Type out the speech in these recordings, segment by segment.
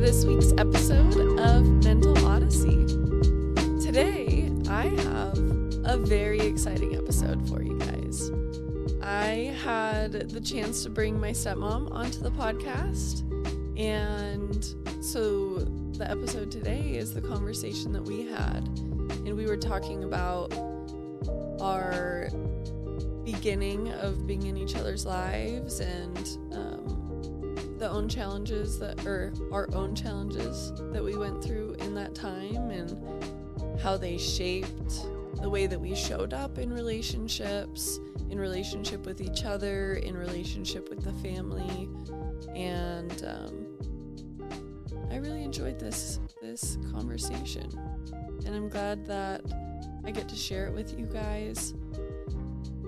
this week's episode of Mental Odyssey. Today, I have a very exciting episode for you guys. I had the chance to bring my stepmom onto the podcast, and so the episode today is the conversation that we had, and we were talking about our beginning of being in each other's lives and our own challenges that we went through in that time and how they shaped the way that we showed up in relationships, in relationship with each other, in relationship with the family. And I really enjoyed this conversation, and I'm glad that I get to share it with you guys.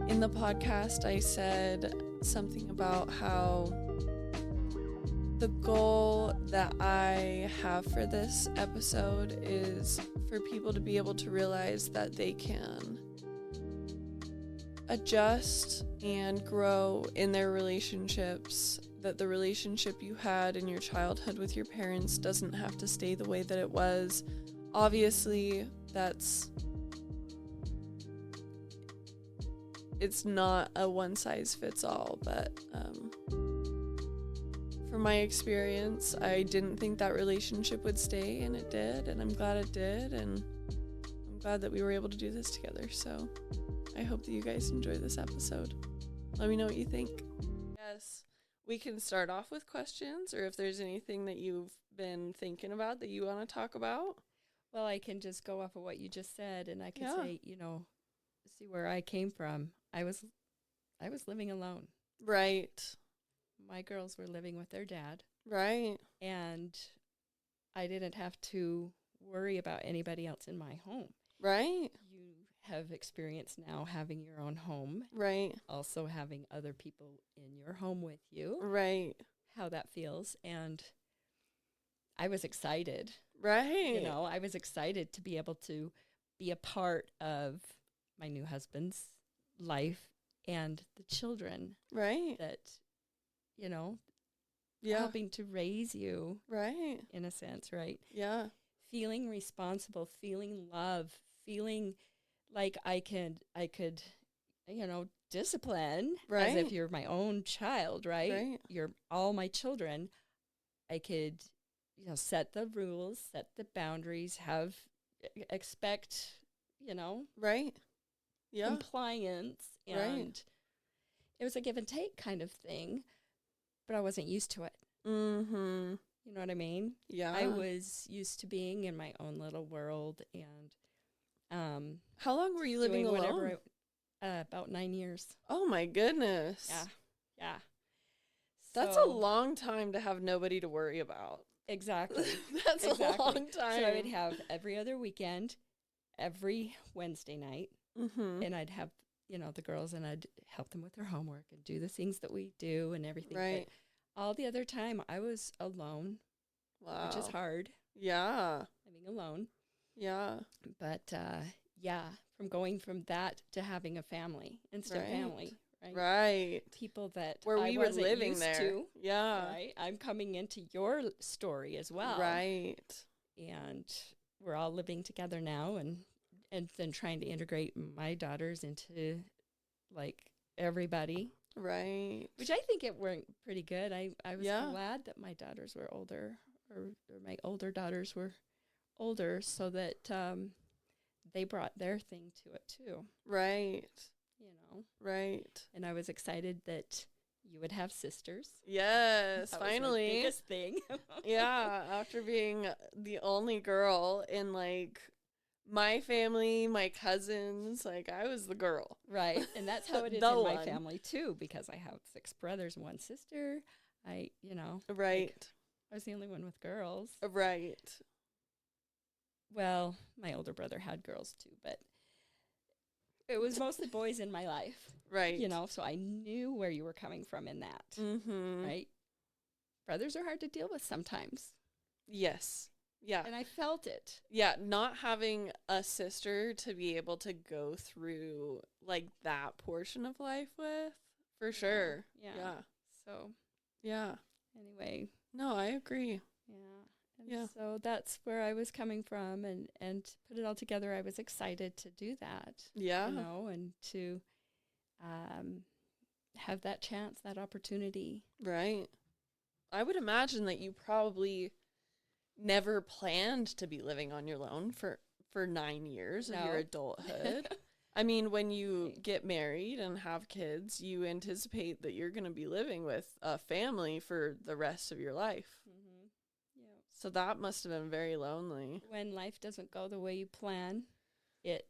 In the podcast, I said something about how the goal that I have for this episode is for people to be able to realize that they can adjust and grow in their relationships, that the relationship you had in your childhood with your parents doesn't have to stay the way that it was. Obviously, it's not a one-size-fits-all, but from my experience, I didn't think that relationship would stay, and it did, and I'm glad it did, and I'm glad that we were able to do this together. So I hope that you guys enjoy this episode. Let me know what you think. Yes, we can start off with questions, or if there's anything that you've been thinking about that you want to talk about. Well, I can just go off of what you just said, and I can say, see where I came from. I was living alone. Right. My girls were living with their dad. Right. And I didn't have to worry about anybody else in my home. Right. You have experience now having your own home. Right. Also having other people in your home with you. Right. How that feels. And I was excited. Right. I was excited to be able to be a part of my new husband's life and the children. Right. That, yeah, helping to raise you. Right. In a sense, right? Yeah. Feeling responsible, feeling love, feeling like I could, discipline right. as if you're my own child, right? Right. You're all my children. I could, set the rules, set the boundaries, expect, right. Yeah. compliance, and right. It was a give and take kind of thing, but I wasn't used to it. Mm-hmm. You know what I mean? Yeah. I was used to being in my own little world, and how long were you living alone? About 9 years. Oh my goodness. Yeah. That's a long time to have nobody to worry about. Exactly. That's a long time. So I would have every other weekend, every Wednesday night, mm-hmm. and I'd have, the girls, and I'd help them with their homework and do the things that we do and everything. Right. But all the other time, I was alone. Wow. Which is hard. Yeah. Living alone. Yeah. But, from going from that to having a family, instant family. Right. Right. People that where we were living used there. To, yeah. Right. I'm coming into your story as well. Right. And we're all living together now, and then trying to integrate my daughters into everybody. Right. Which I think it went pretty good. I was glad that my daughters were older, or my older daughters were older, so that they brought their thing to it too. Right. Right. And I was excited that you would have sisters. Yes, that finally. Was my biggest thing. Yeah, after being the only girl in my family, my cousins, I was the girl. Right. And that's how it is in my family too, because I have 6 brothers and 1 sister. Right. I was the only one with girls. Right. Well, my older brother had girls too, but it was mostly boys in my life. Right. So I knew where you were coming from in that. Mm-hmm. Right. Brothers are hard to deal with sometimes. Yes. Yeah. And I felt it. Yeah. Not having a sister to be able to go through that portion of life with, for sure. Yeah. Yeah. So. Yeah. Anyway. No, I agree. Yeah. Yeah. So that's where I was coming from, and to put it all together, I was excited to do that. Yeah. You know, and to have that chance, that opportunity. Right. I would imagine that you probably never planned to be living on your own for 9 years of your adulthood. I mean, when you get married and have kids, you anticipate that you're going to be living with a family for the rest of your life. Mm-hmm. Yeah. So that must have been very lonely. When life doesn't go the way you plan, it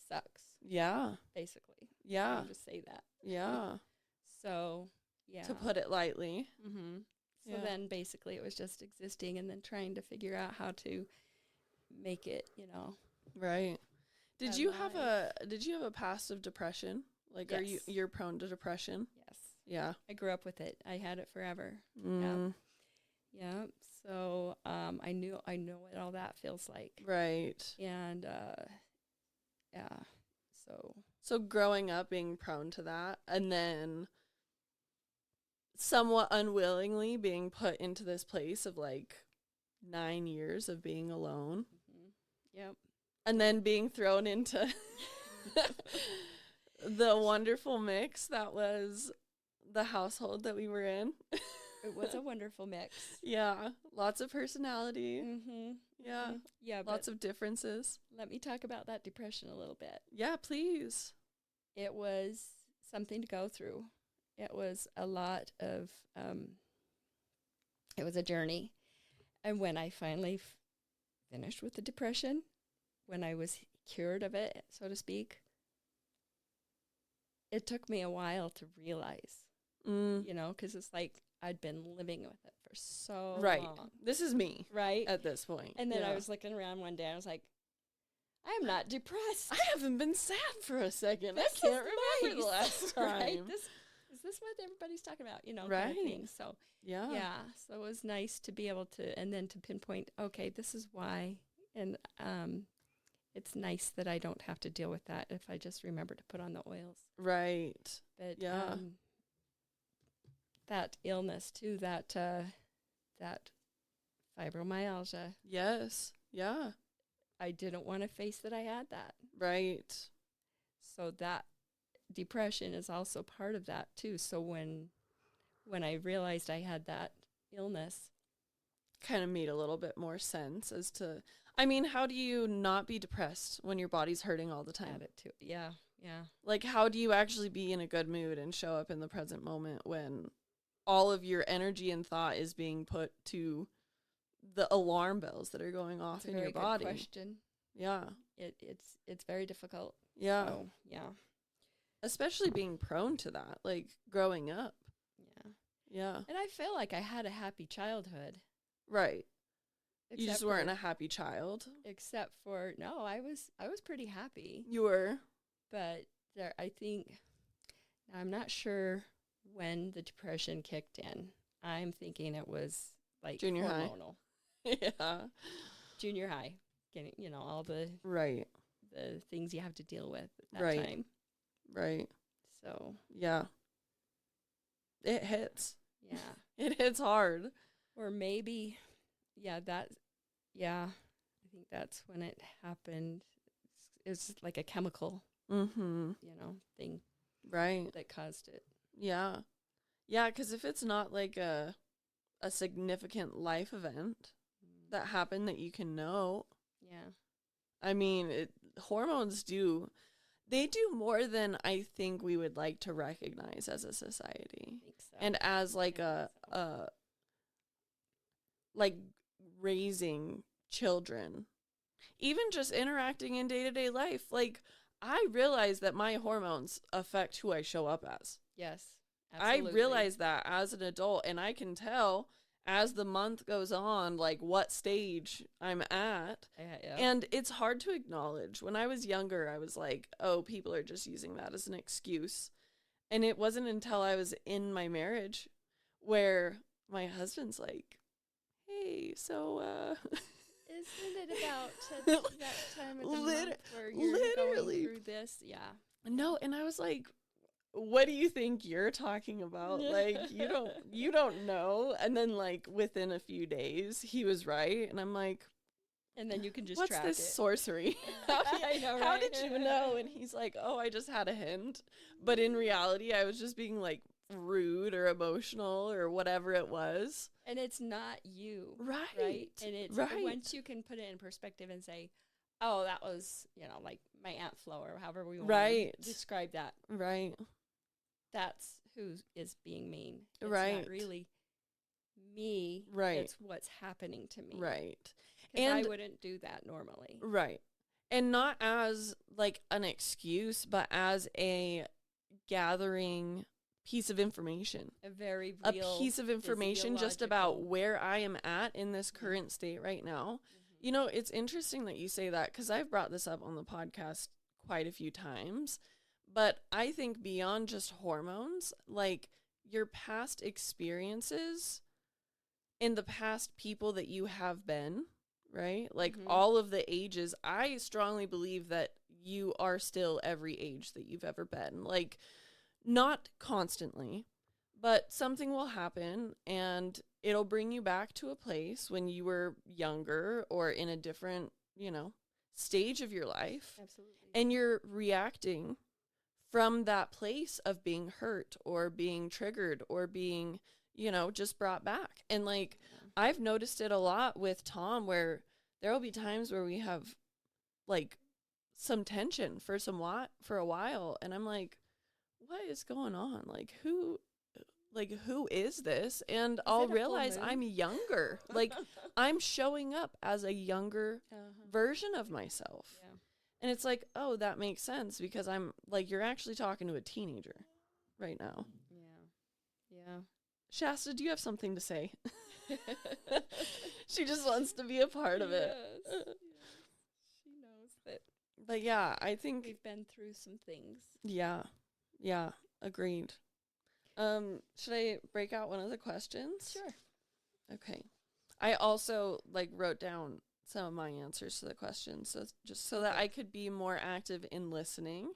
sucks. Yeah. Basically. Yeah. I'll just say that. Yeah. So, yeah. To put it lightly. Mm-hmm. So then basically it was just existing and then trying to figure out how to make it, you know. Right. Did you have a past of depression? Like, yes. you're prone to depression? Yes. Yeah. I grew up with it. I had it forever. Mm. Yeah. Yeah. So, I know what all that feels like. Right. And, yeah. So growing up being prone to that, and then somewhat unwillingly being put into this place of like 9 years of being alone. Mm-hmm. Yep. And then being thrown into the wonderful mix that was the household that we were in. It was a wonderful mix. Yeah. Lots of personality. Mm-hmm. Yeah. Mm-hmm. Yeah. Lots of differences. Let me talk about that depression a little bit. Yeah, please. It was something to go through. It was a lot of, it was a journey. And when I finally finished with the depression, when I was cured of it, so to speak, it took me a while to realize, you know, because it's like I'd been living with it for so long. This is me. Right. At this point. And then I was looking around one day and I was like, I'm not depressed. I haven't been sad for a second. This I can't remember the last time. Right? Is this what everybody's talking about? You know, right. kind of thing. So, yeah. So it was nice to be able to, and then to pinpoint, okay, this is why. And it's nice that I don't have to deal with that if I just remember to put on the oils. Right. But yeah. That illness too, that fibromyalgia. Yes. Yeah. I didn't want to face that I had that. Right. So that depression is also part of that too. So when I realized I had that illness, kind of made a little bit more sense as to, I mean, how do you not be depressed when your body's hurting all the time? add it to it. Yeah. Yeah. Like, how do you actually be in a good mood and show up in the present moment when all of your energy and thought is being put to the alarm bells that are going off in your body? Good question. Yeah. It's very difficult. Yeah. So, yeah. Especially being prone to that, like growing up. Yeah. Yeah. And I feel like I had a happy childhood. Right. You just weren't for, a happy child. Except for no, I was pretty happy. You were. But there I think I'm not sure when the depression kicked in. I'm thinking it was like junior hormonal. High. Yeah. Junior high. Getting, you know, all the the things you have to deal with at that time. Right. So, yeah. It hits. Yeah. It hits hard. Or maybe I think that's when it happened. It's like a chemical, thing. Right. That caused it. Yeah. Yeah, because if it's not like a significant life event that happened that you can know. Yeah. I mean, hormones do more than I think we would like to recognize as a society. I think so. And as like like raising children, even just interacting in day-to-day life. Like, I realize that my hormones affect who I show up as. Yes, absolutely. I realize that as an adult, and I can tell as the month goes on, like, what stage I'm at. Yeah. And it's hard to acknowledge. When I was younger, I was like, oh, people are just using that as an excuse. And it wasn't until I was in my marriage where my husband's like, hey, so, isn't it about that time of the month where you're going through this? Yeah. No, and I was like, what do you think you're talking about? Like, you don't know. And then like within a few days he was right. And I'm like, and then you can just what's track this it. sorcery? I know, right? How did you know? And he's like, oh, I just had a hint. But in reality, I was just being like rude or emotional or whatever it was. And it's not you. Right. And it's right. once you can put it in perspective and say, oh, that was, like my Aunt Flo or however we want Right. to describe that. Right. That's who is being mean. It's Right. not really me. Right. It's what's happening to me. Right. And I wouldn't do that normally. Right. And not as like an excuse, but as a gathering piece of information. A piece of information just about where I am at in this current state right now. You know, it's interesting that you say that because I've brought this up on the podcast quite a few times. But I think beyond just hormones, like your past experiences and the past people that you have been, right? Like all of the ages, I strongly believe that you are still every age that you've ever been. Like, not constantly, but something will happen and it'll bring you back to a place when you were younger or in a different, stage of your life. Absolutely. And you're reacting from that place of being hurt or being triggered or being, just brought back. And like, I've noticed it a lot with Tom where there will be times where we have like some tension for a while. And I'm like, what is going on? Like, who is this? And I'll realize I'm younger. Like, I'm showing up as a younger version of myself. Yeah. And it's like, oh, that makes sense because I'm like, you're actually talking to a teenager right now. Yeah. Shasta, do you have something to say? She just wants to be a part of it. Yes. She knows that. But yeah, I think we've been through some things. Yeah. Yeah. Agreed. Should I break out one of the questions? Sure. Okay. I also wrote down some of my answers to the questions, so just so that I could be more active in listening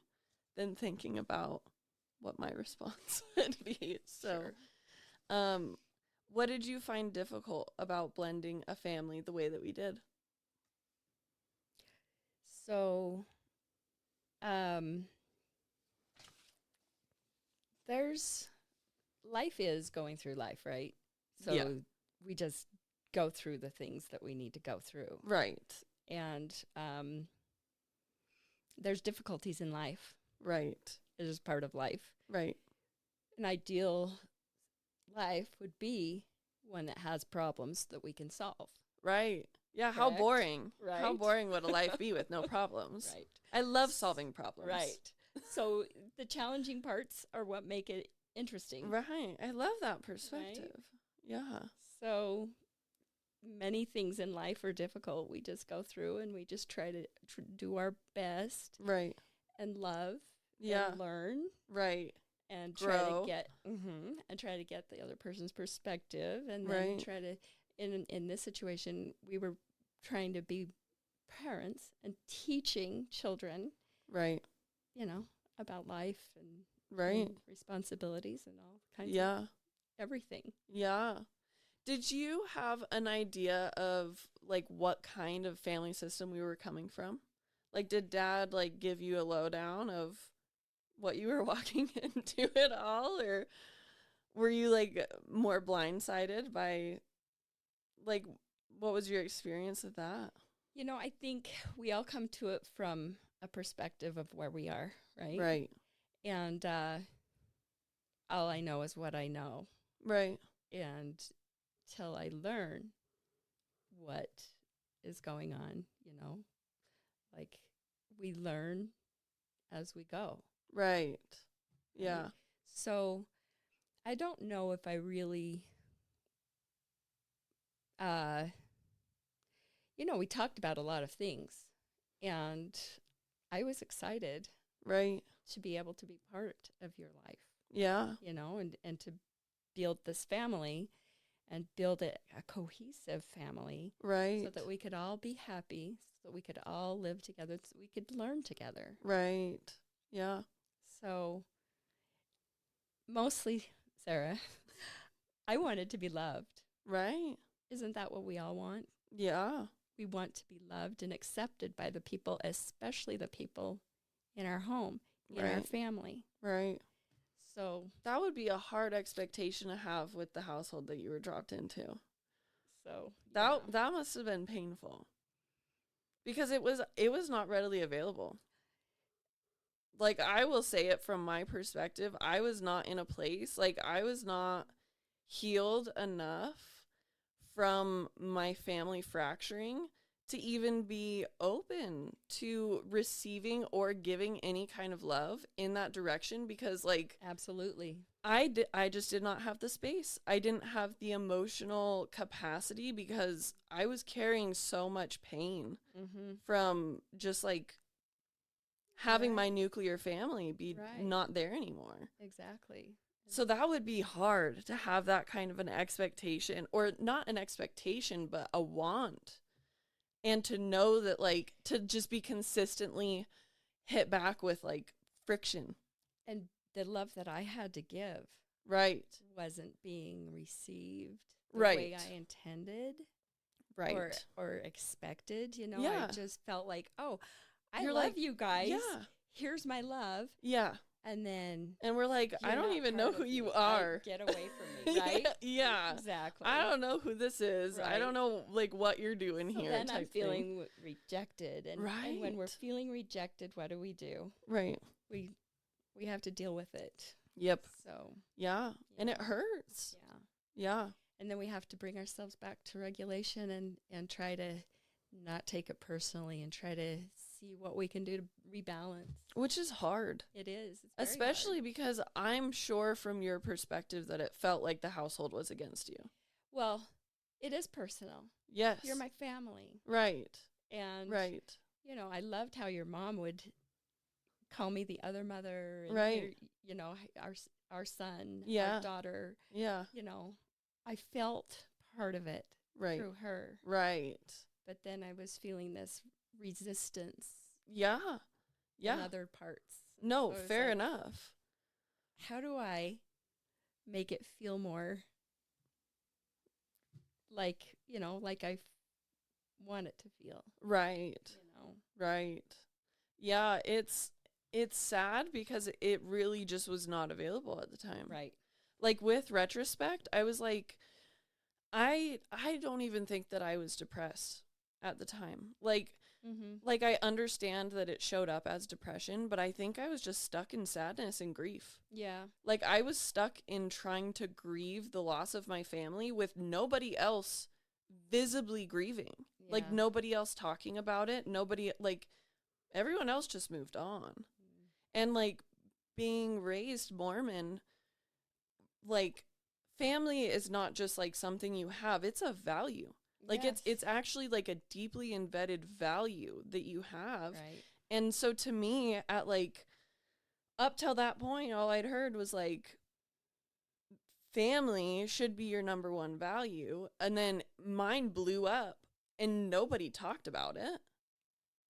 than thinking about what my response would be. So, sure. What did you find difficult about blending a family the way that we did? So, life is going through life, right? So we just go through the things that we need to go through. Right. And there's difficulties in life. Right. It is part of life. Right. An ideal life would be one that has problems that we can solve. Right. Yeah, correct? How boring. Right. How boring would a life be with no problems? Right. I love solving problems. Right. So the challenging parts are what make it interesting. Right. I love that perspective. Right? Yeah. So many things in life are difficult. We just go through and we just try to do our best. Right. And love. Yeah. And learn. Right. And grow. Try to get the other person's perspective. And then try to, in this situation, we were trying to be parents and teaching children. Right. About life and right. And responsibilities and all kinds of everything. Yeah. Did you have an idea of what kind of family system we were coming from? Did Dad give you a lowdown of what you were walking into at all, or were you more blindsided by what was your experience of that? I think we all come to it from a perspective of where we are, right? Right. And all I know is what I know. Right. And till I learn what is going on, we learn as we go. Right. Yeah. Right? So I don't know if I really, we talked about a lot of things and I was excited. Right. To be able to be part of your life. Yeah. And to build this family and build a cohesive family. Right. So that we could all be happy, so that we could all live together, so we could learn together. Right. Yeah. So mostly, Sarah, I wanted to be loved. Right. Isn't that what we all want? Yeah. We want to be loved and accepted by the people, especially the people in our home, in our family. Right. So that would be a hard expectation to have with the household that you were dropped into. So that must have been painful. Because it was not readily available. Like, I will say it from my perspective, I was not in a place, like, I was not healed enough from my family fracturing to even be open to receiving or giving any kind of love in that direction, because, like, absolutely, I just did not have the space. I didn't have the emotional capacity because I was carrying so much pain from just, like, having my nuclear family be not there anymore. Exactly. So that would be hard to have that kind of an expectation, or not an expectation, but a want. And to know that, like, to just be consistently hit back with, like, friction. And the love that I had to give wasn't being received the way I intended or expected. You know, I just felt like, oh, I love you guys. Yeah. Here's my love. Yeah. And we're like, I don't even know who you are. Get away from me, right? Yeah. Exactly. I don't know who this is. I don't know, like, what you're doing here. Then I'm feeling rejected. And when we're feeling rejected, what do? Right. We have to deal with it. Yep. So. Yeah. And it hurts. Yeah. Yeah. And then we have to bring ourselves back to regulation and try to not take it personally and try to see what we can do to rebalance. Which is hard. It is. Especially because I'm sure from your perspective that it felt like the household was against you. Well, it is personal. Yes. You're my family. Right. And, you know, I loved how your mom would call me the other mother. And you know, our son, our daughter. Yeah. You know, I felt part of it through her. Right. But then I was feeling this resistance. Yeah. In other parts. No, so fair enough. How do I make it feel more like, you know, like I want it to feel? Right. You know? Right. Yeah, it's sad because it really just was not available at the time. Right. Like, with retrospect, I was like, I don't even think that I was depressed at the time. Like, like, I understand that it showed up as depression, but I think I was just stuck in sadness and grief. Yeah. Like, I was stuck in trying to grieve the loss of my family with nobody else visibly grieving. Yeah. Like, nobody else talking about it. Nobody, like, everyone else just moved on. And, like, being raised Mormon, like, family is not just, like, something you have. It's a value. Like, it's actually, like, a deeply embedded value that you have. Right. And so to me, at, like, up till that point, all I'd heard was, like, family should be your number one value. And then mine blew up and nobody talked about it.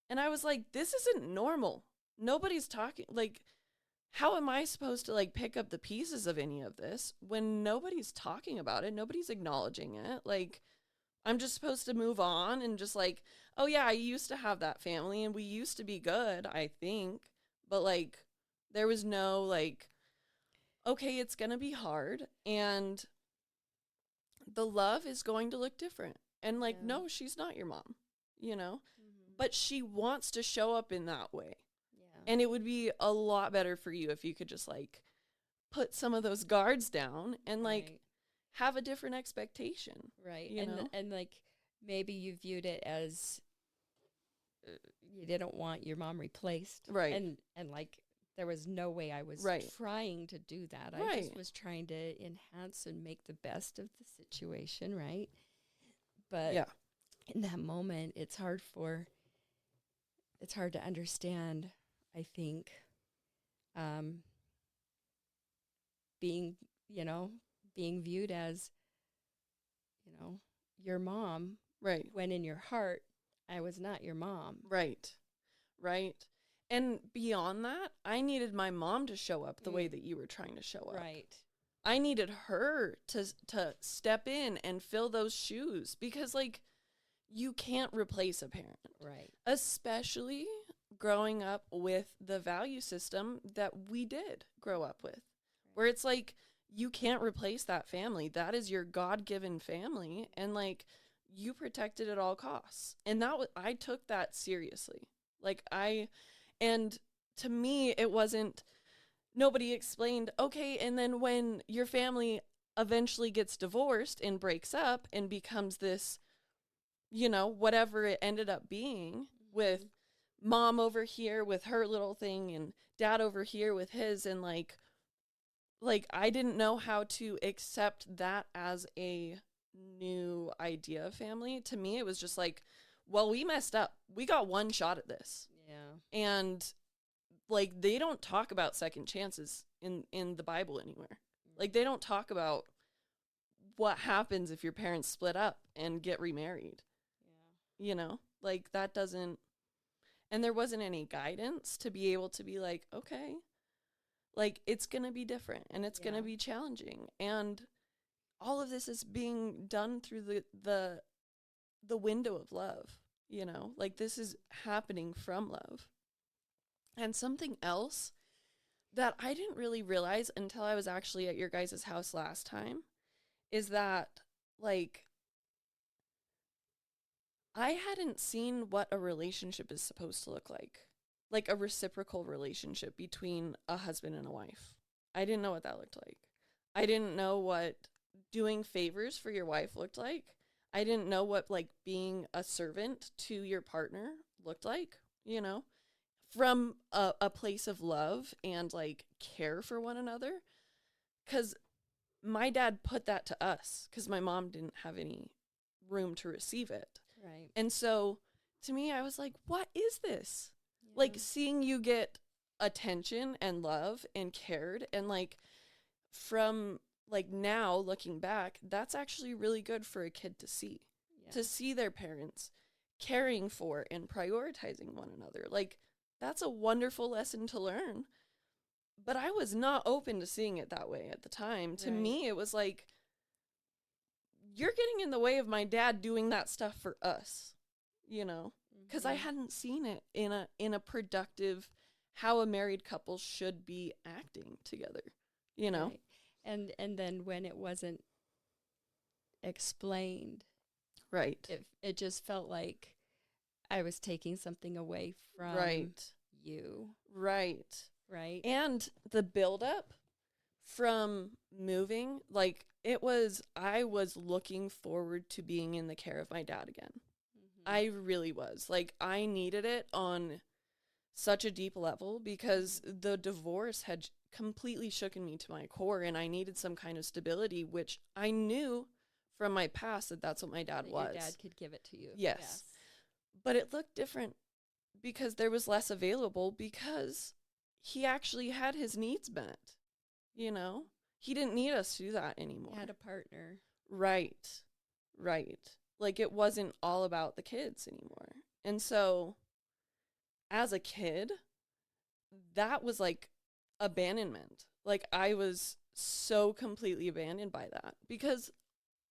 And I was like, this isn't normal. Nobody's talking. Like, how am I supposed to, like, pick up the pieces of any of this when nobody's talking about it? Nobody's acknowledging it. Like, I'm just supposed to move on and just, like, oh, yeah, I used to have that family and we used to be good, I think. But, like, there was no, like, okay, it's going to be hard and the love is going to look different. And, like, no, she's not your mom, you know? But she wants to show up in that way. Yeah. And it would be a lot better for you if you could just, like, put some of those guards down and, like, have a different expectation. Right. You know? And like, maybe you viewed it as you didn't want your mom replaced. Right. And like, there was no way I was trying to do that. I just was trying to enhance and make the best of the situation, right? But in that moment, it's hard to understand, I think, being viewed as, you know, your mom. Right. When in your heart, I was not your mom. Right. Right. And beyond that, I needed my mom to show up the way that you were trying to show up. Right. I needed her to step in and fill those shoes because, like, you can't replace a parent. Right. Especially growing up with the value system that we did grow up with, where it's like, you can't replace that family. That is your God-given family. And, like, you protect it at all costs. And I took that seriously. Like, and to me, it wasn't, nobody explained, okay, and then when your family eventually gets divorced and breaks up and becomes this, you know, whatever it ended up being, with mom over here with her little thing and dad over here with his, and like I didn't know how to accept that as a new idea of family. To me, it was just like, well, we messed up. We got one shot at this. Yeah. And like, they don't talk about second chances in the Bible anywhere. Like, they don't talk about what happens if your parents split up and get remarried. Yeah. You know, like, that doesn't, and there wasn't any guidance to be able to be like, okay, like, it's going to be different and it's going to be challenging. And all of this is being done through the window of love, you know, like, this is happening from love. And something else that I didn't really realize until I was actually at your guys' house last time is that, like, I hadn't seen what a relationship is supposed to look like a reciprocal relationship between a husband and a wife. I didn't know what that looked like. I didn't know what doing favors for your wife looked like. I didn't know what, like, being a servant to your partner looked like, you know, from a place of love and, like, care for one another. Because my dad put that to us because my mom didn't have any room to receive it. Right. And so to me, I was like, what is this? Like, seeing you get attention and love and cared, and, like, from, like, now looking back, that's actually really good for a kid to see. To see their parents caring for and prioritizing one another. Like, that's a wonderful lesson to learn. But I was not open to seeing it that way at the time. Right. To me, it was like, you're getting in the way of my dad doing that stuff for us, you know? Because I hadn't seen it in a productive, how a married couple should be acting together, you know? Right. And then when it wasn't explained, right, it just felt like I was taking something away from you. Right. Right. And the buildup from moving, like, I was looking forward to being in the care of my dad again. I really was. Like, I needed it on such a deep level because the divorce had completely shooken me to my core, and I needed some kind of stability, which I knew from my past that that's what my dad was. Your dad could give it to you. Yes. But it looked different because there was less available because he actually had his needs met, you know? He didn't need us to do that anymore. He had a partner. Right. Right. Like, it wasn't all about the kids anymore. And so, as a kid, that was like abandonment. Like, I was so completely abandoned by that because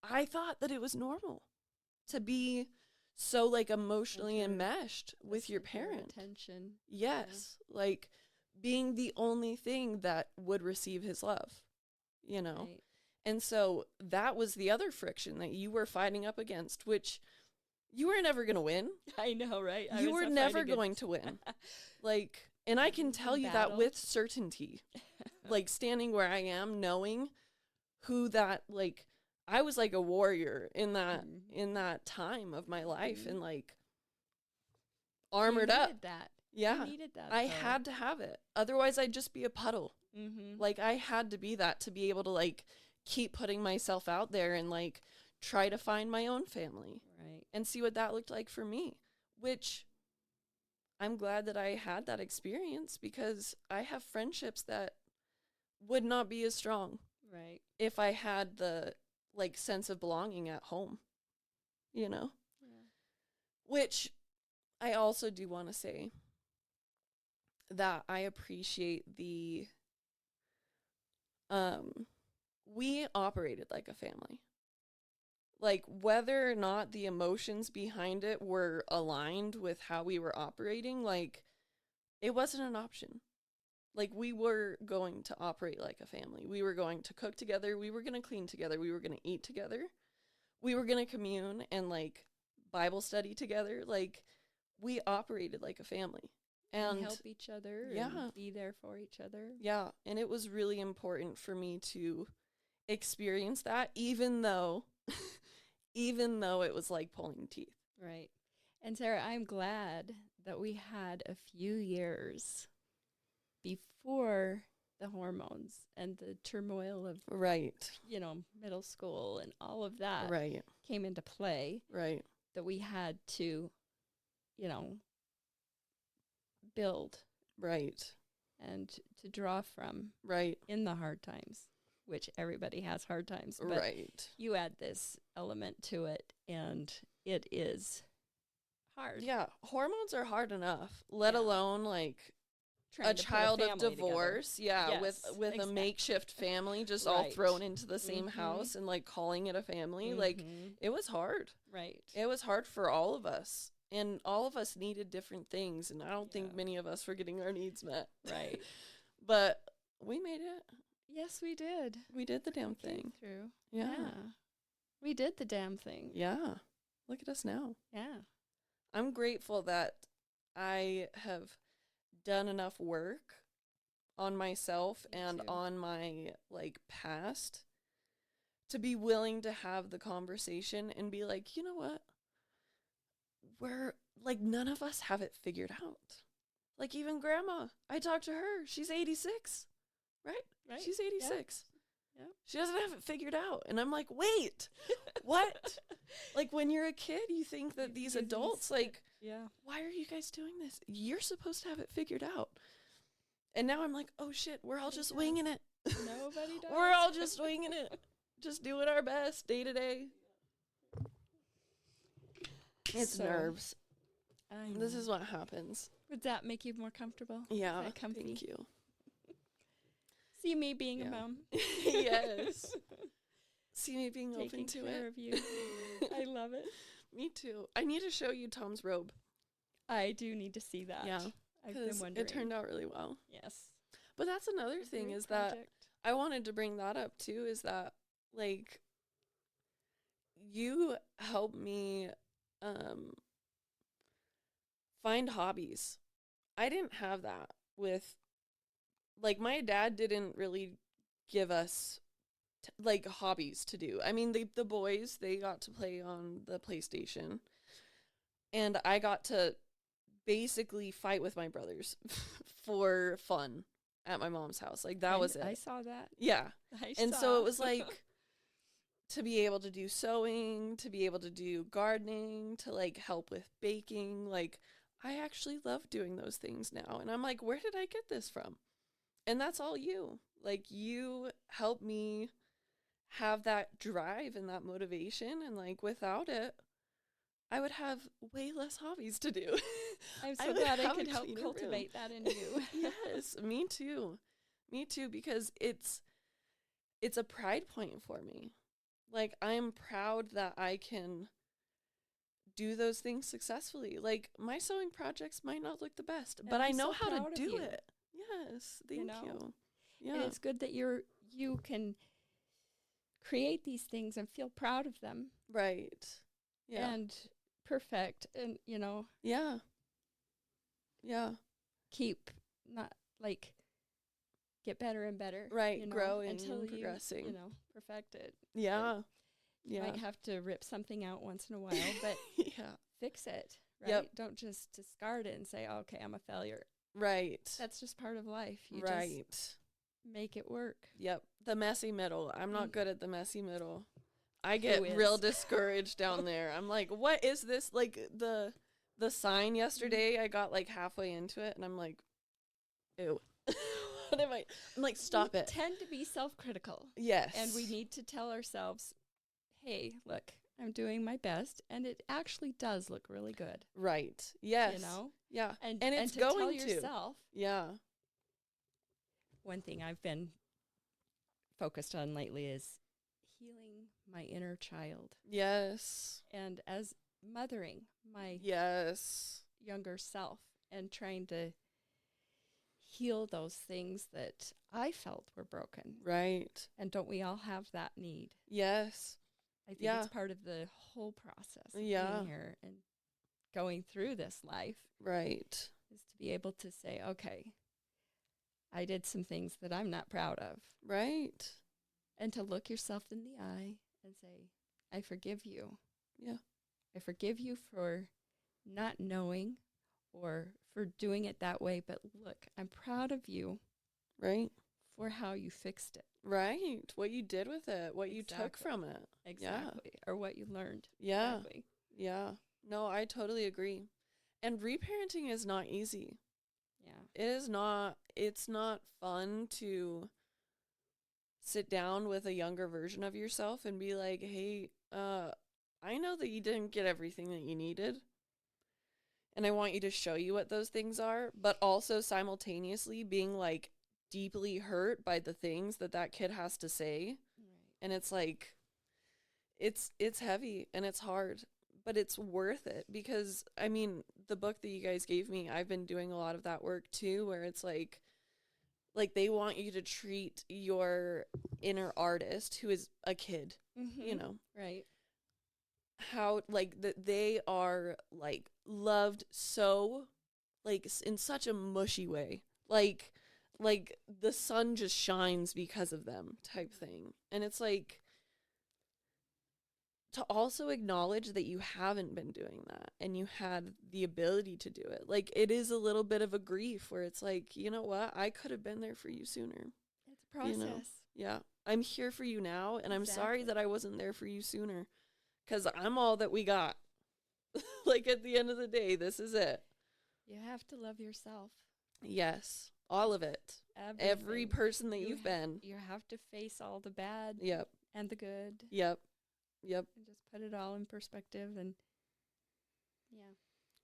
I thought that it was normal to be so, like, emotionally enmeshed with your parent. Attention. Yes. Yeah. Like, being the only thing that would receive his love, you know? Right. And so that was the other friction that you were fighting up against, which you were never going to win. I know, right? You were never going to win. Like, and I can tell you that with certainty. Like, standing where I am, knowing who that, like, I was like a warrior in that time of my life, and, like, armored up. You needed that. Yeah. You needed that. I had to have it. Otherwise, I'd just be a puddle. Like, I had to be that to be able to, like, keep putting myself out there and, like, try to find my own family. Right. And see what that looked like for me, which I'm glad that I had that experience because I have friendships that would not be as strong. Right. If I had the, like, sense of belonging at home, you know? Yeah. Which I also do want to say, that I appreciate we operated like a family. Like, whether or not the emotions behind it were aligned with how we were operating, like, it wasn't an option. Like, we were going to operate like a family. We were going to cook together. We were going to clean together. We were going to eat together. We were going to commune and, like, Bible study together. Like, we operated like a family. And help each other and be there for each other. Yeah, and it was really important for me to experience that, even though it was like pulling teeth. Right. And Sarah, I'm glad that we had a few years before the hormones and the turmoil of middle school and all of that came into play. Right. That we had to, build. Right. And to draw from. Right. In the hard times, which everybody has hard times. But you add this element to it, and it is hard. Yeah. Hormones are hard enough, let alone, like, a child of divorce. Yeah. Yes, with a makeshift family just all thrown into the same house and, like, calling it a family. Like, it was hard. Right. It was hard for all of us. And all of us needed different things, and I don't think many of us were getting our needs met. Right. But we made it. Yes, we did. We did the damn thing. Through. Yeah. We did the damn thing. Yeah. Look at us now. Yeah. I'm grateful that I have done enough work on myself and on my, like, past to be willing to have the conversation and be like, you know what? We're, like, none of us have it figured out. Like, even Grandma, I talked to her. She's 86, right? She's 86. Yeah. She doesn't have it figured out. And I'm like, wait, what? Like, when you're a kid, you think that these adults, like, why are you guys doing this? You're supposed to have it figured out. And now I'm like, oh, shit, we're all just winging it. Nobody does. We're all just winging it. Just doing our best day to day. It's nerves. This is what happens. Would that make you more comfortable? Yeah, thank you. See me being a mom. Yes. See me being open to Taking care of you. I love it. Me too. I need to show you Tom's robe. I do need to see that. Yeah. I've been wondering. It turned out really well. Yes. But that's another thing is that I wanted to bring that up too, is that, like, you help me find hobbies. I didn't have that with, like, my dad didn't really give us like hobbies to do. I mean, the boys, they got to play on the PlayStation, and I got to basically fight with my brothers for fun at my mom's house. Like, that was it. I saw that. Yeah. So it was like to be able to do sewing, to be able to do gardening, to, like, help with baking. Like, I actually love doing those things now. And I'm like, where did I get this from? And that's all you. Like, you help me have that drive and that motivation. And, like, without it, I would have way less hobbies to do. I'm so glad I could help cultivate that in you. Yes, me too. Me too, because it's a pride point for me. Like, I'm proud that I can do those things successfully. Like, my sewing projects might not look the best, but I know how to do it. Yes, thank you. Yeah. And it's good that you can create these things and feel proud of them. Right. Yeah. And perfect, and, Yeah. Yeah. Keep not, like, get better and better. Right. Growing until progressing. You perfect it. Yeah. You might have to rip something out once in a while, but fix it. Right. Yep. Don't just discard it and say, oh, okay, I'm a failure. Right. That's just part of life. You just make it work. Yep. The messy middle. I'm not good at the messy middle. I get real discouraged down there. I'm like, what is this? Like, the sign yesterday, I got, like, halfway into it, and I'm like, ew. What am I? I'm like, stop it. We tend to be self-critical. Yes. And we need to tell ourselves, hey, look, I'm doing my best, and it actually does look really good. Right. Yes. You know? Yeah. And it's to going tell to. yourself. Yeah. One thing I've been focused on lately is healing my inner child. Yes. And as mothering my younger self and trying to heal those things that I felt were broken. Right. And don't we all have that need? Yes. I think it's part of the whole process of being here and going through this life. Right. Is to be able to say, okay, I did some things that I'm not proud of. Right. And to look yourself in the eye and say, I forgive you. Yeah. I forgive you for not knowing or for doing it that way. But look, I'm proud of you. Right. For how you fixed it. Right. What you did with it. What you took from it. Exactly. Yeah. Or what you learned. Yeah. Exactly. Yeah. No, I totally agree. And reparenting is not easy. Yeah. It is not. It's not fun to sit down with a younger version of yourself and be like, hey, I know that you didn't get everything that you needed. And I want you to show you what those things are, but also simultaneously being like deeply hurt by the things that kid has to say. Right. And it's like, it's heavy and it's hard, but it's worth it because, I mean, the book that you guys gave me, I've been doing a lot of that work too, where it's like they want you to treat your inner artist who is a kid, you know. Right. How, like, that they are, like, loved so, like, in such a mushy way. Like the sun just shines because of them type thing. And it's like, to also acknowledge that you haven't been doing that and you had the ability to do it. Like, it is a little bit of a grief where it's like, you know what? I could have been there for you sooner. It's a process. You know? Yeah. I'm here for you now, and I'm sorry that I wasn't there for you sooner. Because I'm all that we got. Like, at the end of the day, this is it. You have to love yourself. Yes. All of it. Every person that you've been. You have to face all the bad. Yep. And the good. Yep. And just put it all in perspective and,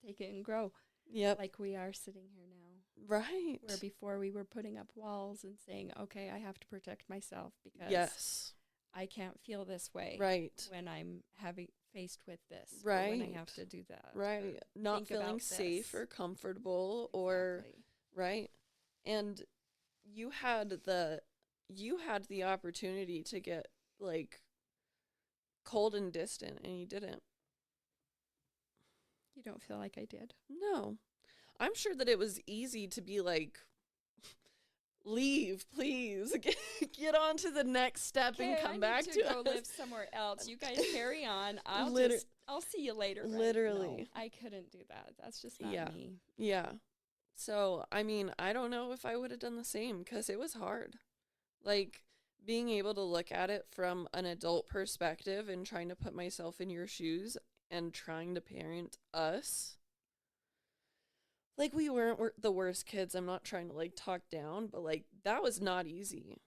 take it and grow. Yep. Like we are sitting here now. Right. Where before we were putting up walls and saying, okay, I have to protect myself because I can't feel this way. Right. When I'm faced with this. Right. Or when I have to do that. Right. Not feeling safe or comfortable or right. And you had the opportunity to get like cold and distant, and you didn't. You don't feel like I did? No. I'm sure that it was easy to be like, leave, please. Get on to the next step and come back to go us. Live somewhere else. You guys carry on. I'll see you later. Right? Literally. No, I couldn't do that. That's just not me. Yeah. So, I mean, I don't know if I would have done the same because it was hard. Like, being able to look at it from an adult perspective and trying to put myself in your shoes and trying to parent us. Like, we weren't the worst kids. I'm not trying to, like, talk down, but, like, that was not easy.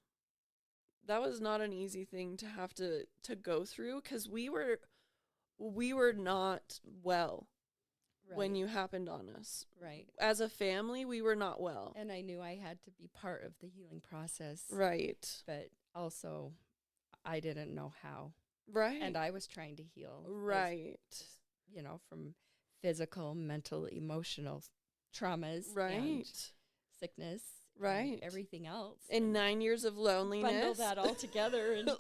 That was not an easy thing to have to go through because we were not well. Right. When you happened on us. Right. As a family, we were not well. And I knew I had to be part of the healing process. Right. But also, I didn't know how. Right. And I was trying to heal. Right. From physical, mental, emotional traumas. Right. And sickness. Right. And everything else. And 9 years of loneliness. Bundle that all together. And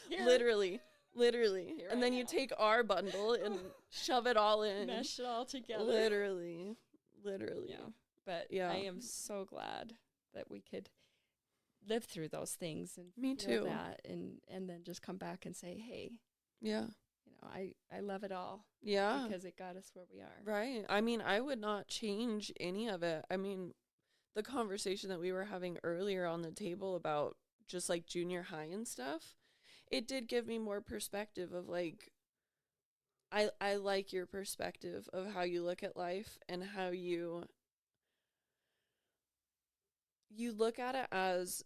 Literally. Here and then you take our bundle and shove it all in. Mesh it all together. Literally. Yeah. But I am so glad that we could live through those things and me feel too. That and then just come back and say, hey. Yeah. I love it all. Yeah. Because it got us where we are. Right. I mean, I would not change any of it. I mean, the conversation that we were having earlier on the table about just like junior high and stuff, it did give me more perspective of like, I like your perspective of how you look at life and how you look at it as,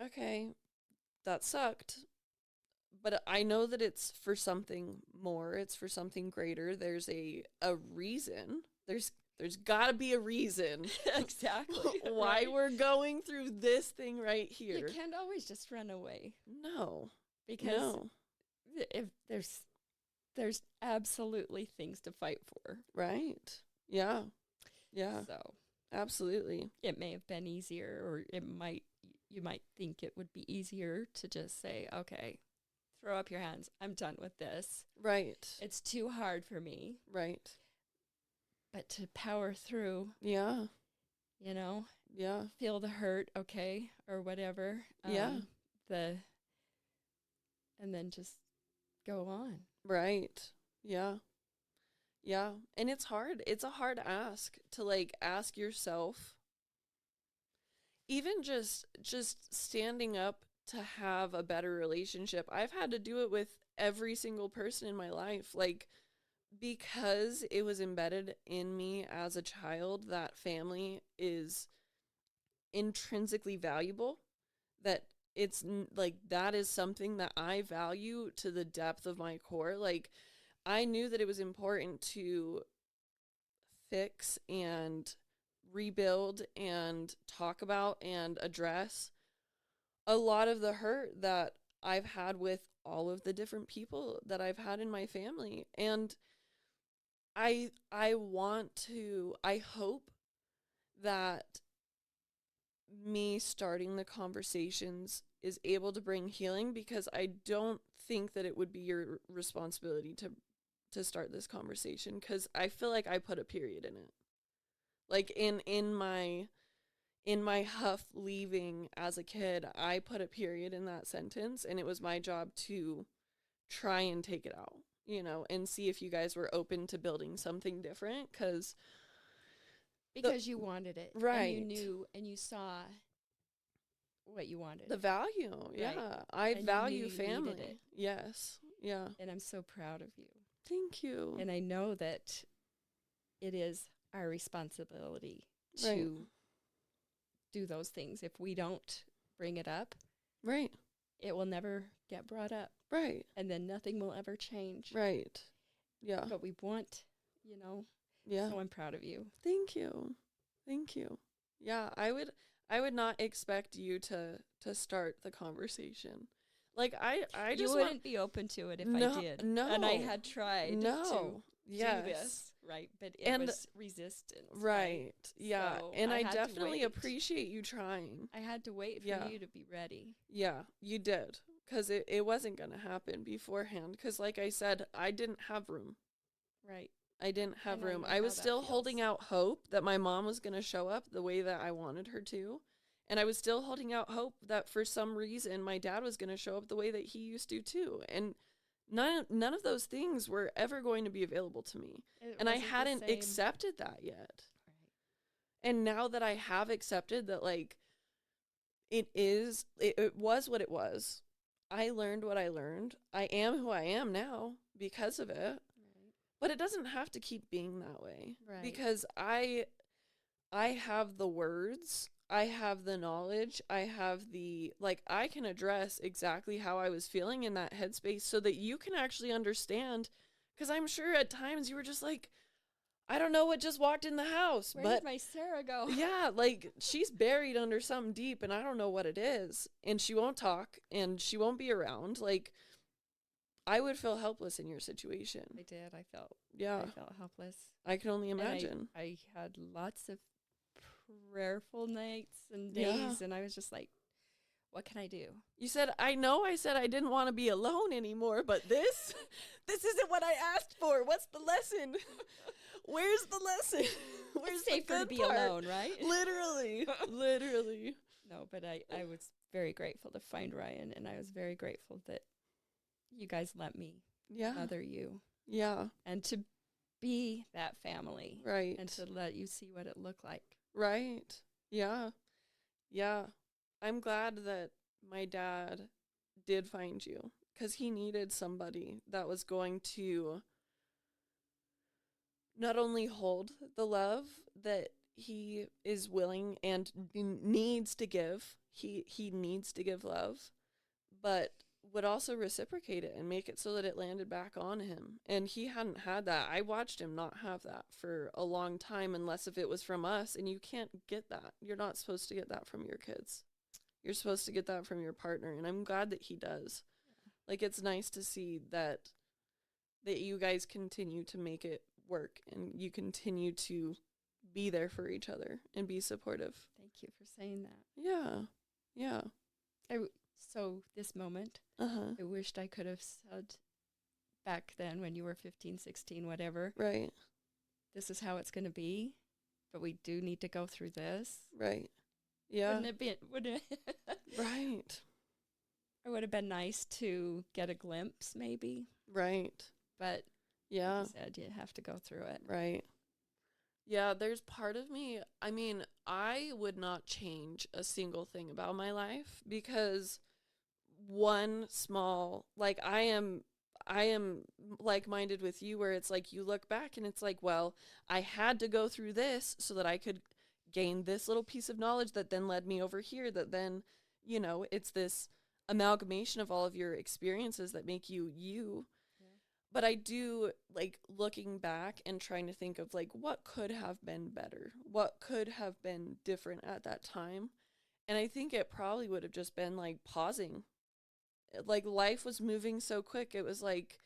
okay, that sucked, but I know that it's for something more. It's for something greater. There's a reason. There's got to be a reason. Exactly. Why we're going through this thing right here. You can't always just run away. No. Because if there's absolutely things to fight for. Right. Yeah. Yeah. So, absolutely. It may have been easier, or you might think it would be easier to just say, okay, throw up your hands. I'm done with this. Right. It's too hard for me. Right. But to power through. Yeah. You know? Yeah. Feel the hurt, okay, or whatever. Yeah. And then just go on. Right. Yeah. Yeah. And it's hard. It's a hard ask to like ask yourself. Even just standing up to have a better relationship. I've had to do it with every single person in my life. Like, because it was embedded in me as a child that family is intrinsically valuable, that it's like that is something that I value to the depth of my core. Like, I knew that it was important to fix and rebuild and talk about and address a lot of the hurt that I've had with all of the different people that I've had in my family. And I hope that me starting the conversations is able to bring healing, because I don't think that it would be your responsibility to start this conversation, because I feel like I put a period in it. Like in my huff leaving as a kid, I put a period in that sentence, and it was my job to try and take it out, and see if you guys were open to building something different, because you wanted it. Right. And you knew and you saw what you wanted. The value. Right. Yeah. I value family. Yes. Yeah. And I'm so proud of you. Thank you. And I know that it is our responsibility to do those things. If we don't bring it up, right, it will never get brought up. Right. And then nothing will ever change. Right. Yeah. But we want, Yeah. So I'm proud of you. Thank you. Thank you. Yeah, I would not expect you to start the conversation. Like I just you wouldn't be open to it if I did. No. And I had tried to yes. do this, right? But it was resistance. Right. Yeah. So and I definitely appreciate you trying. I had to wait for you to be ready. Yeah, you did. Because it wasn't going to happen beforehand. Because like I said, I didn't have room. Right. I didn't have room. I was still holding out hope that my mom was going to show up the way that I wanted her to. And I was still holding out hope that for some reason my dad was going to show up the way that he used to too. And none of those things were ever going to be available to me. And I hadn't accepted that yet. Right. And now that I have accepted that, like, it was what it was. I learned what I learned. I am who I am now because of it. But it doesn't have to keep being that way. Right. Because I have the words, I have the knowledge, I have I can address exactly how I was feeling in that headspace so that you can actually understand. Because I'm sure at times you were just like, I don't know what just walked in the house. Where did my Sarah go? Yeah, like, she's buried under something deep and I don't know what it is. And she won't talk and she won't be around. Like, I would feel helpless in your situation. I did. I felt helpless. I can only imagine. I had lots of prayerful nights and days, and I was just like, what can I do? You said, I said I didn't want to be alone anymore, but this isn't what I asked for. What's the lesson? Where's the lesson? Where's it's safer to be alone, right? Literally. No, but I was very grateful to find Ryan, and I was very grateful that you guys let me mother you. Yeah. And to be that family. Right. And to let you see what it looked like. Right. Yeah. Yeah. I'm glad that my dad did find you, because he needed somebody that was going to not only hold the love that he is willing and needs to give. He needs to give love, but would also reciprocate it and make it so that it landed back on him. And he hadn't had that. I watched him not have that for a long time, unless if it was from us, and you can't get that. You're not supposed to get that from your kids. You're supposed to get that from your partner, and I'm glad that he does. Yeah. Like, it's nice to see that you guys continue to make it work, and you continue to be there for each other and be supportive. Thank you for saying that. Yeah. Yeah. So this moment, I wished I could have said back then when you were 15, 16, whatever. Right. This is how it's going to be, but we do need to go through this. Right. Yeah. Wouldn't it Right. It would have been nice to get a glimpse, maybe. Right. But yeah, like you said, you have to go through it. Right. Yeah, there's part of me, I mean, I would not change a single thing about my life, because one small, like, I am like-minded with you, where it's like you look back and it's like, well, I had to go through this so that I could gain this little piece of knowledge that then led me over here, that then, you know, it's this amalgamation of all of your experiences that make you you. But I do, like, looking back and trying to think of, like, what could have been better? What could have been different at that time? And I think it probably would have just been, like, pausing. Like, life was moving so quick. It was like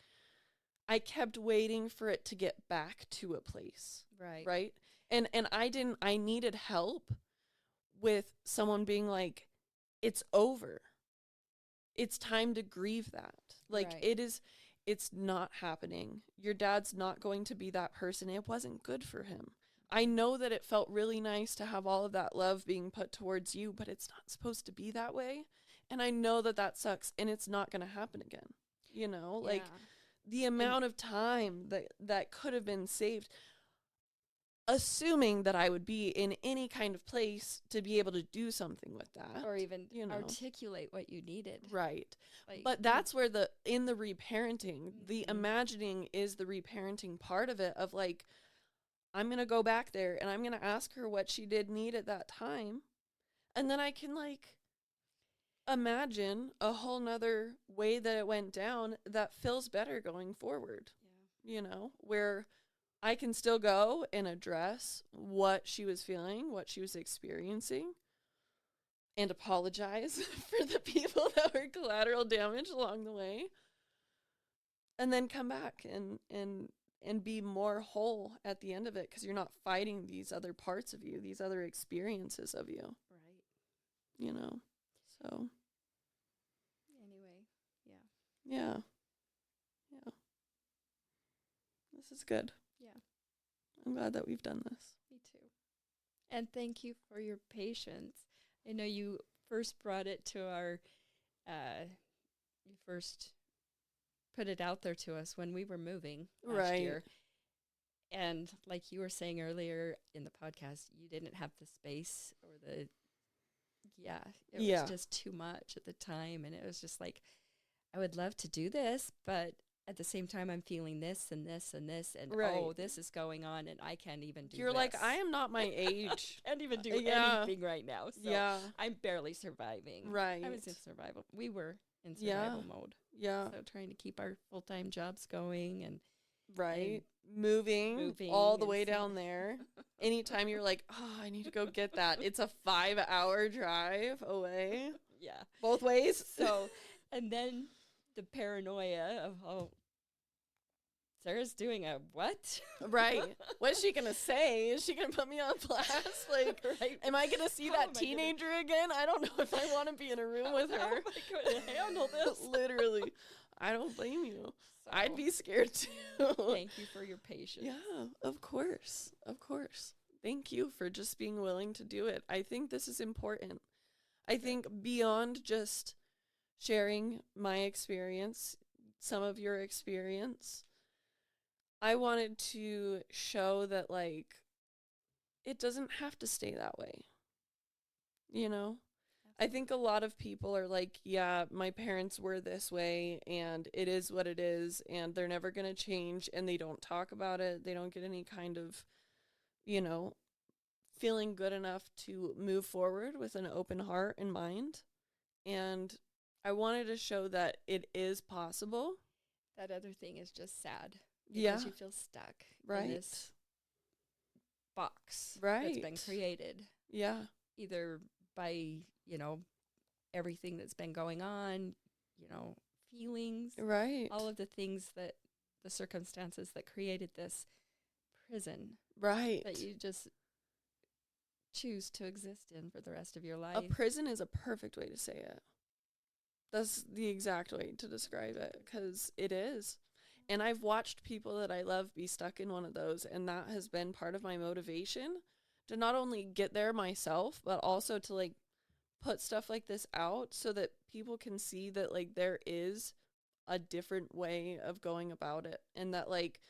I kept waiting for it to get back to a place. Right. Right? And I needed help with someone being like, it's over. It's time to grieve that. Like, right. It's not happening. Your dad's not going to be that person. It wasn't good for him. I know that it felt really nice to have all of that love being put towards you, but it's not supposed to be that way. And I know that that sucks, and it's not going to happen again. You know, like, the amount of time that could have been saved, assuming that I would be in any kind of place to be able to do something with that. Or even, you know, articulate what you needed. Right. Like, but that's where in the reparenting, the imagining is the reparenting part of it, of like, I'm going to go back there and I'm going to ask her what she did need at that time. And then I can, like, imagine a whole nother way that it went down that feels better going forward. Yeah. You know, where I can still go and address what she was feeling, what she was experiencing, and apologize for the people that were collateral damage along the way. And then come back and be more whole at the end of it, because you're not fighting these other parts of you, these other experiences of you. Right. You know, so. Anyway, yeah. Yeah. Yeah. This is good. Yeah. I'm glad that we've done this. Me too. And thank you for your patience. I know you first brought it to our, you first put it out there to us when we were moving last year. And like you were saying earlier in the podcast, you didn't have the space or it was just too much at the time. And it was just like, I would love to do this, but at the same time, I'm feeling this and this and this, and oh, this is going on, and I can't even do. You're this. Like, I am not my age. I can't even do anything right now. So I'm barely surviving. Right. I was in survival. We were in survival mode. Yeah. So trying to keep our full-time jobs going and moving all the way down there. Anytime you're like, oh, I need to go get that. It's a 5-hour drive away. Yeah. Both ways. So, and then the paranoia of, oh, Sarah's doing a what? Right. What's she going to say? Is she going to put me on blast? Like, am I going to see that teenager again? I don't know if I want to be in a room with her. How am I going to handle this? Literally. I don't blame you. So, I'd be scared too. Thank you for your patience. Yeah, of course. Of course. Thank you for just being willing to do it. I think this is important. I think beyond just sharing my experience, some of your experience, I wanted to show that, like, it doesn't have to stay that way. You know? Absolutely. I think a lot of people are like, yeah, my parents were this way, and it is what it is, and they're never going to change, and they don't talk about it. They don't get any kind of, you know, feeling good enough to move forward with an open heart and mind. And I wanted to show that it is possible. That other thing is just sad. Because you feel stuck in this box that's been created. Yeah. Either by, everything that's been going on, feelings. Right. All of the things that the circumstances that created this prison. Right. That you just choose to exist in for the rest of your life. A prison is a perfect way to say it. That's the exact way to describe it, because it is. And I've watched people that I love be stuck in one of those, and that has been part of my motivation to not only get there myself, but also to, like, put stuff like this out so that people can see that, like, there is a different way of going about it, and that, like,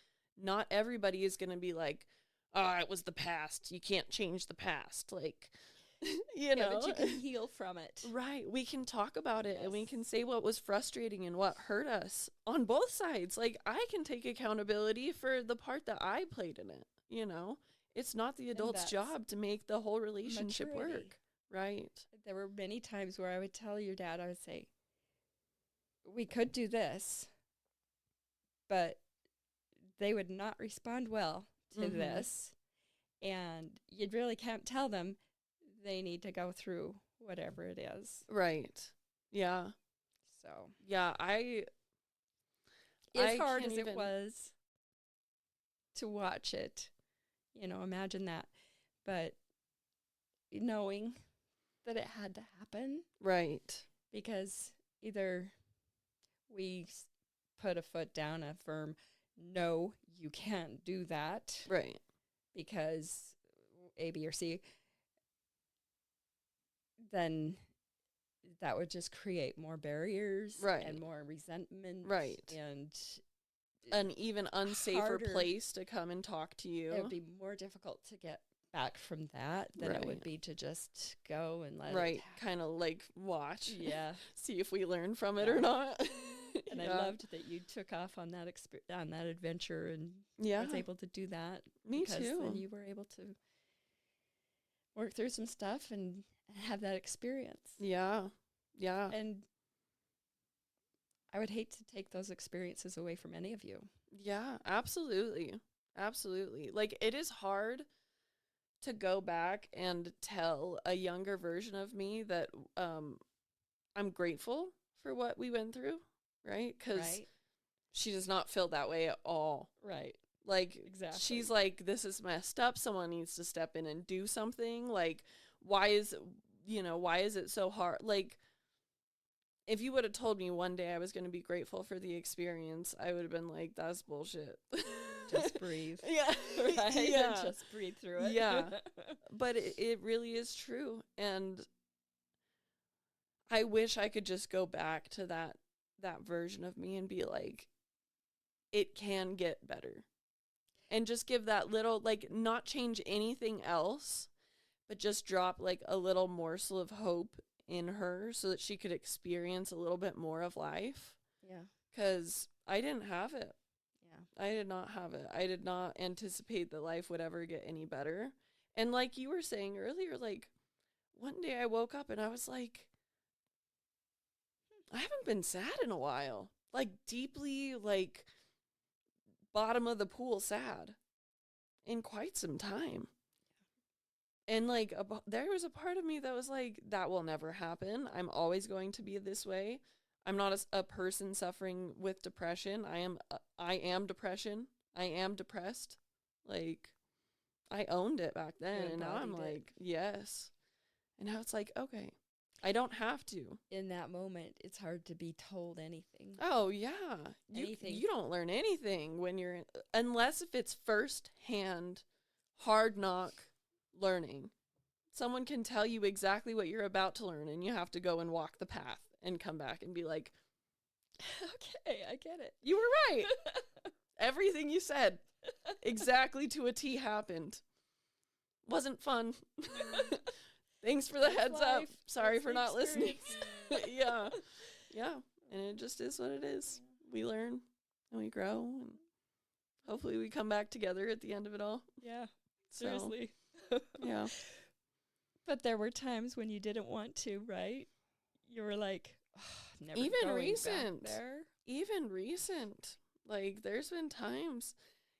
not everybody is going to be like, oh, it was the past. You can't change the past. Like, but you can heal from it. Right. We can talk about it, and we can say what was frustrating and what hurt us on both sides. Like, I can take accountability for the part that I played in it. It's not the adult's job to make the whole relationship work. Right. There were many times where I would tell your dad, I would say, we could do this, but they would not respond well to this. And you really can't tell them they need to go through whatever it is. Right. Yeah. So. Yeah, as hard as it was to watch it, imagine that. But knowing that it had to happen. Right. Because either we put a foot down, a firm, no, you can't do that. Right. Because A, B, or C, then that would just create more barriers. Right. And more resentment. Right. And an even unsafer place to come and talk to you. It would be more difficult to get back from that than it would be to just go and let it kind of like watch. Yeah. See if we learn from it or not. And I loved that you took off on that on that adventure and was able to do that. Me because too. Then you were able to work through some stuff and have that experience. Yeah. Yeah. And I would hate to take those experiences away from any of you. Yeah, absolutely. Absolutely. Like, it is hard to go back and tell a younger version of me that I'm grateful for what we went through, right? Because she does not feel that way at all. Right. Like, exactly. She's like, this is messed up. Someone needs to step in and do something. Like, why is it so hard? Like, if you would have told me one day I was going to be grateful for the experience, I would have been like, that's bullshit. Just breathe. Yeah. Right? Yeah. And just breathe through it. Yeah. But it really is true. And I wish I could just go back to that version of me and be like, it can get better. And just give that little, like, not change anything else, but just drop like a little morsel of hope in her so that she could experience a little bit more of life. Yeah. Because I didn't have it. Yeah. I did not have it. I did not anticipate that life would ever get any better. And like you were saying earlier, like, one day I woke up and I was like, I haven't been sad in a while. Like, deeply, like, bottom of the pool sad in quite some time. And, like, there was a part of me that was like, that will never happen. I'm always going to be this way. I'm not a person suffering with depression. I am depression. I am depressed. Like, I owned it back then. And now I'm like, yes. And now it's like, okay, I don't have to. In that moment, it's hard to be told anything. Oh, yeah. Anything. You don't learn anything when you're unless if it's first-hand, hard knock learning. Someone can tell you exactly what you're about to learn, and you have to go and walk the path and come back and be like, okay, I get it. You were right. Everything you said exactly to a T happened. Wasn't fun. Thanks for the heads up. Sorry for not listening. Yeah. Yeah. And it just is what it is. We learn and we grow, and hopefully we come back together at the end of it all. Yeah. Seriously. Yeah. But there were times when you didn't want to, right? You were like, never even going recent, back there. even recent, like there's been times,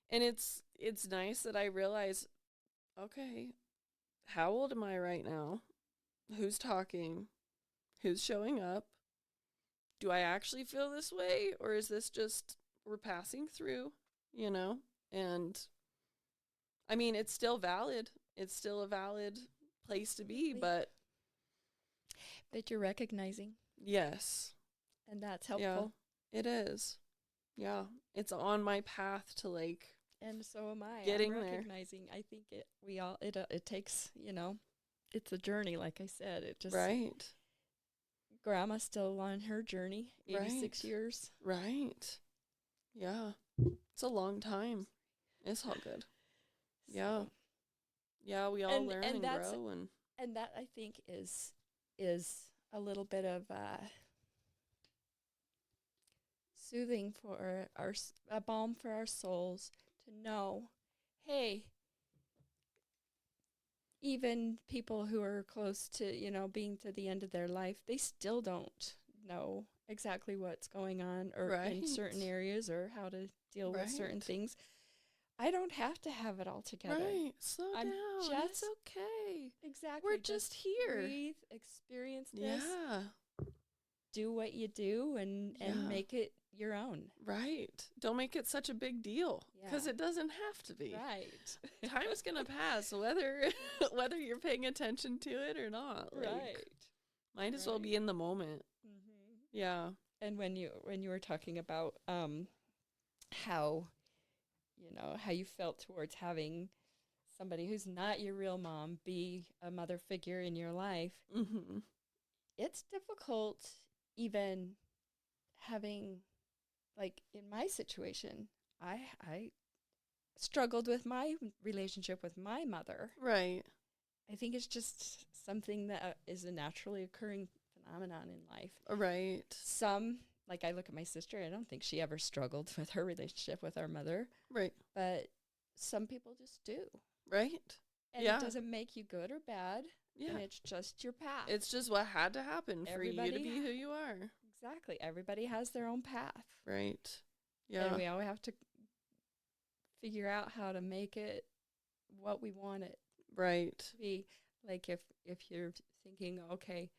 and it's nice that I realize, okay, how old am I right now? Who's talking? Who's showing up? Do I actually feel this way, or is this just we're passing through, you know? And I mean, it's still valid. It's still a valid place to be, but you're recognizing. Yes. And that's helpful. Yeah, it is. Yeah. It's on my path to like and so am I. Getting I'm recognizing there. I think it takes, it's a journey, like I said. It just Right. Grandma's still on her journey, 86 years. Right. Yeah. It's a long time. It's all good. Yeah. Yeah, we all learn and grow, and that I think is a little bit of soothing for a balm for our souls to know, hey, even people who are close to, being to the end of their life, they still don't know exactly what's going on or in certain areas or how to deal with certain things. I don't have to have it all together. Right. Slow down. It's okay. Exactly. We're just here. Breathe, experience this. Yeah. Do what you do and make it your own. Right. Don't make it such a big deal because it doesn't have to be. Right. Time's going to pass whether you're paying attention to it or not. Right. Might as well be in the moment. Mm-hmm. Yeah. And when you were talking about how you felt towards having somebody who's not your real mom be a mother figure in your life, it's difficult even having, like in my situation, I struggled with my relationship with my mother. Right. I think it's just something that is a naturally occurring phenomenon in life. Right. Like I look at my sister, I don't think she ever struggled with her relationship with our mother. Right. But some people just do. Right. And it doesn't make you good or bad. Yeah. And it's just your path. It's just what had to happen for you to be who you are. Exactly. Everybody has their own path. Right. Yeah. And we all have to figure out how to make it what we want it right to be. Like if you're thinking, okay,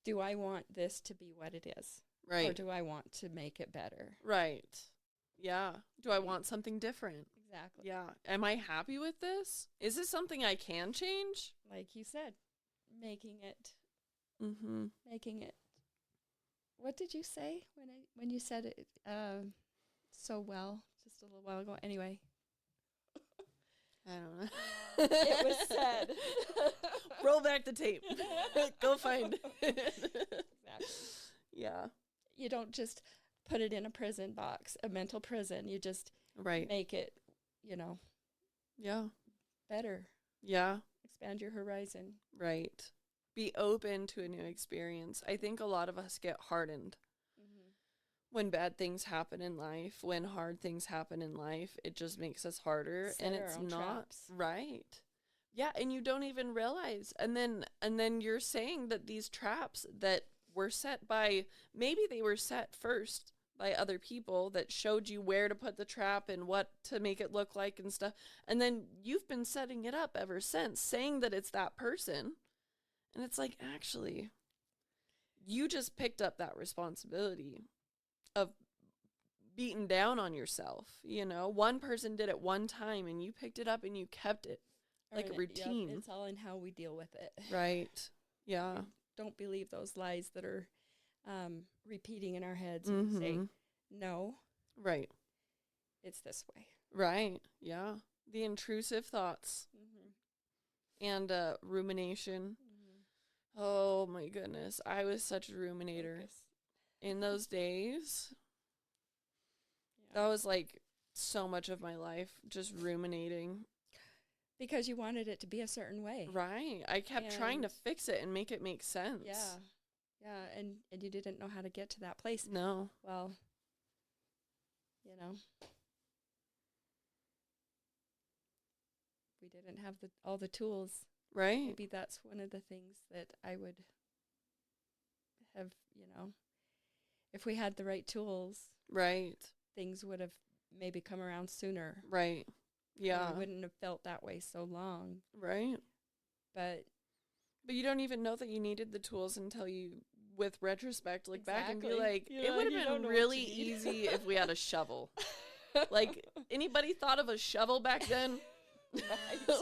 do I want this to be what it is? Right. Or do I want to make it better? Right. Yeah. Do I want something different? Exactly. Yeah. Am I happy with this? Is this something I can change? Like you said, making it. Making it. What did you say when you said it so well just a little while ago? Anyway. I don't know. It was said. Roll back the tape. Go find it. Exactly. Yeah. You don't just put it in a prison box, a mental prison. You just make it, Yeah. better. Yeah. Expand your horizon. Right. Be open to a new experience. I think a lot of us get hardened when bad things happen in life, when hard things happen in life. It just makes us harder, and it's not traps. Right. Yeah, and you don't even realize. And then you're saying that these traps that were set by, maybe they were set first by other people that showed you where to put the trap and what to make it look like and stuff. And then you've been setting it up ever since, saying that it's that person. And it's like, actually, you just picked up that responsibility of beating down on yourself. One person did it one time and you picked it up and you kept it like a routine. It's all in how we deal with it. Right. Yeah. Don't believe those lies that are repeating in our heads and say, no. Right. It's this way. Right. Yeah. The intrusive thoughts and rumination. Oh my goodness. I was such a ruminator in those days. Yeah. That was like so much of my life, just ruminating. Because you wanted it to be a certain way. Right. I kept trying to fix it and make it make sense. Yeah. Yeah. And you didn't know how to get to that place. No. Well, we didn't have all the tools. Right. Maybe that's one of the things that I would of, if we had the right tools, right, things would have maybe come around sooner. Right. Yeah. We wouldn't have felt that way so long. Right. But you don't even know that you needed the tools until you, with retrospect, look back and be like, it would have been really easy if we had a shovel. Like, anybody thought of a shovel back then?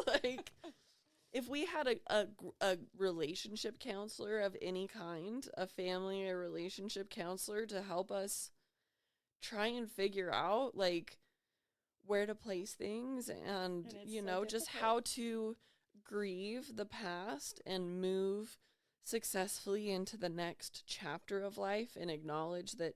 Like, if we had a relationship counselor of any kind, a family or relationship counselor to help us try and figure out, like, where to place things and just how to grieve the past and move successfully into the next chapter of life and acknowledge that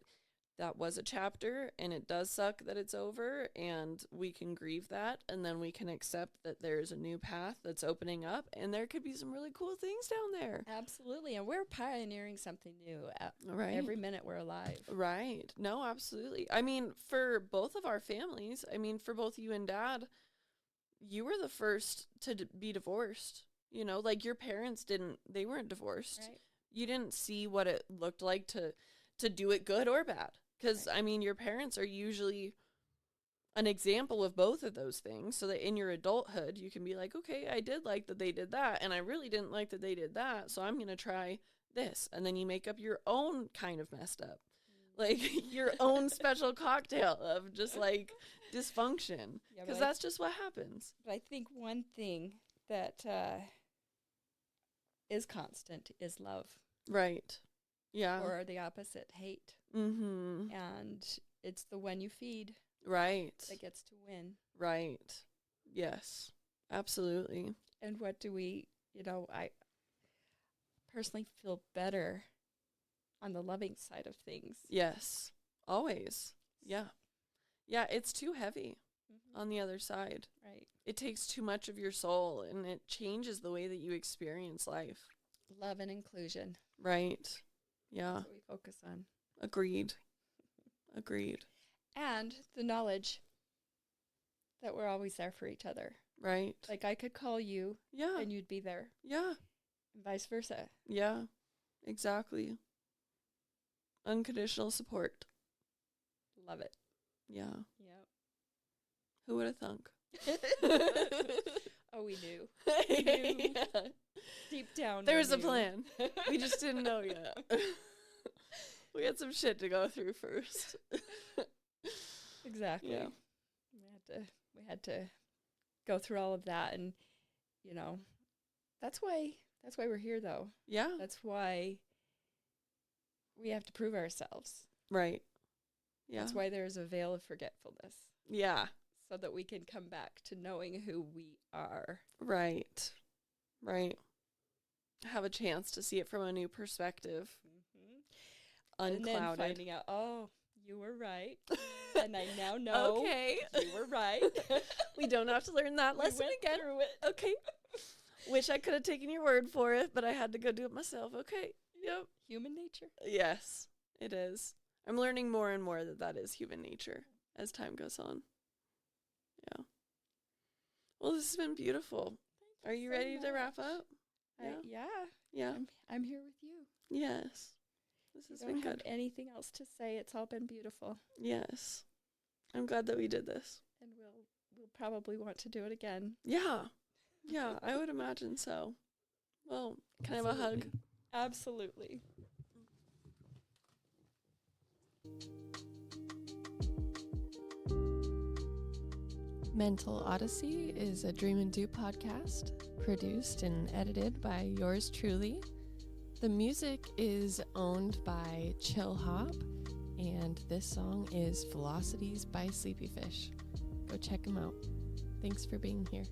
was a chapter and it does suck that it's over, and we can grieve that, and then we can accept that there's a new path that's opening up and there could be some really cool things down there. Absolutely. And we're pioneering something new every minute we're alive. Right. No, absolutely. I mean, for both of our families, for both you and Dad, you were the first to be divorced. Like, your parents they weren't divorced. Right. You didn't see what it looked like to do it good or bad. Because, right. Your parents are usually an example of both of those things, so that in your adulthood, you can be like, okay, I did like that they did that, and I really didn't like that they did that, so I'm going to try this. And then you make up your own kind of messed up. Like, your own special cocktail of just, like, dysfunction. Because that's just what happens. But I think one thing that is constant is love. Right. Yeah. Or the opposite, hate. Mm-hmm. And it's the one you feed. Right. That gets to win. Right. Yes. Absolutely. And what do we, I personally feel better on the loving side of things. Yes. Always. Yeah. Yeah, it's too heavy on the other side. Right. It takes too much of your soul, and it changes the way that you experience life. Love and inclusion. Right. Yeah. That's what we focus on. Agreed. Agreed. And the knowledge that we're always there for each other. Right. Like, I could call you. Yeah. And you'd be there. Yeah. And vice versa. Yeah. Exactly. Unconditional support. Love it. Yeah. Yep. Who would have thunk? Oh, we knew. We knew. Yeah. Deep down. There was a plan. We just didn't know yet. We had some shit to go through first. Exactly. Yeah. We had to go through all of that, and that's why we're here, though. Yeah. That's why we have to prove ourselves. Right. Yeah. That's why there's a veil of forgetfulness. Yeah. So that we can come back to knowing who we are. Right. Right. Have a chance to see it from a new perspective. Mm-hmm. Unclouded. And then finding out, oh, you were right. And I now know okay. You were right. We don't have to learn that lesson again. Okay. Wish I could have taken your word for it, but I had to go do it myself. Okay. Yep. Human nature. Yes, it is. I'm learning more and more that is human nature as time goes on. Yeah. Well, this has been beautiful. Are you ready to wrap up? Yeah. I'm here with you. Yes. This has been good. Anything else to say? It's all been beautiful. Yes. I'm glad that we did this. And we'll probably want to do it again. Yeah. Yeah, I would imagine so. Well, can I have a hug? Absolutely. Mental Odyssey is a Dream and Do podcast, produced and edited by yours truly. The music is owned by Chill Hop, and this song is Velocities by Sleepy Fish. Go check them out. Thanks for being here.